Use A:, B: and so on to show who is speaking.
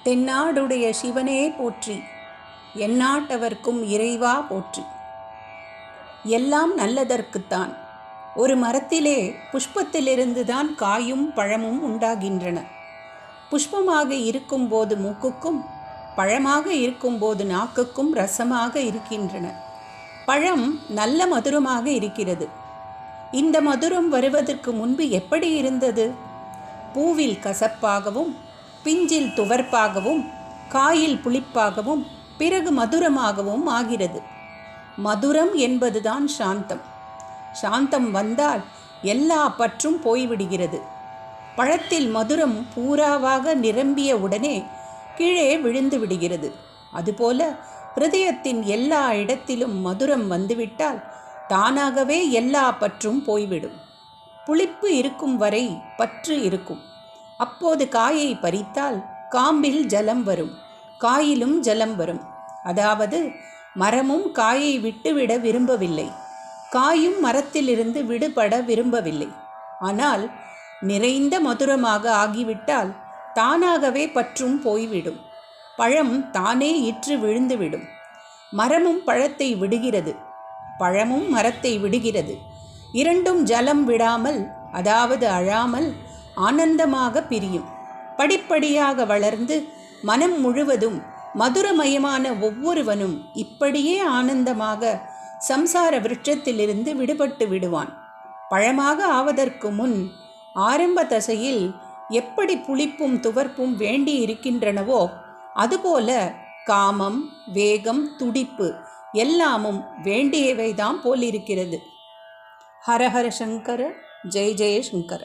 A: தென்னாடுடைய சிவனே போற்றி, எந்நாட்டவர்க்கும் இறைவா போற்றி. எல்லாம் நல்லதற்குத்தான். ஒரு மரத்திலே புஷ்பத்திலிருந்துதான் காயும் பழமும் உண்டாகின்றன. புஷ்பமாக இருக்கும்போது மூக்குக்கும், பழமாக இருக்கும்போது நாக்குக்கும் ரசமாக இருக்கின்றன. பழம் நல்ல மதுரமாக இருக்கிறது. இந்த மதுரம் வருவதற்கு முன்பு எப்படி இருந்தது? பூவில் கசப்பாகவும், பிஞ்சில் துவர்ப்பாகவும், காயில் புளிப்பாகவும், பிறகு மதுரமாகவும் ஆகிறது. மதுரம் என்பதுதான் சாந்தம். சாந்தம் வந்தால் எல்லா பற்றும் போய்விடுகிறது. பழத்தில் மதுரம் பூராவாக நிரம்பிய உடனே கீழே விழுந்து விடுகிறது. அதுபோல ஹிருதயத்தின் எல்லா இடத்திலும் மதுரம் வந்துவிட்டால் தானாகவே எல்லா பற்றும் போய்விடும். புளிப்பு இருக்கும் வரை பற்று இருக்கும். அப்போது காயை பறித்தால் காம்பில் ஜலம் வரும், காயிலும் ஜலம் வரும். அதாவது மரமும் காயை விட்டுவிட விரும்பவில்லை, காயும் மரத்திலிருந்து விடுபட விரும்பவில்லை. ஆனால் நிறைந்த மதுரமாக ஆகிவிட்டால் தானாகவே பற்றும் போய்விடும். பழம் தானே இற்று விழுந்துவிடும். மரமும் பழத்தை விடுகிறது, பழமும் மரத்தை விடுகிறது. இரண்டும் ஜலம் விடாமல், அதாவது அழாமல் ஆனந்தமாக பிரியும். படிப்படியாக வளர்ந்து மனம் முழுவதும் மதுரமயமான ஒவ்வொருவனும் இப்படியே ஆனந்தமாக சம்சார விருட்சத்திலிருந்து விடுபட்டு விடுவான். பழமாக ஆவதற்கு முன் ஆரம்ப தசையில் எப்படி புளிப்பும் துவர்ப்பும் வேண்டி இருக்கின்றனவோ அதுபோல காமம், வேகம், துடிப்பு எல்லாமும் வேண்டியவைதான் போலிருக்கிறது. ஹரஹர சங்கர, ஜெய ஜெய சங்கர.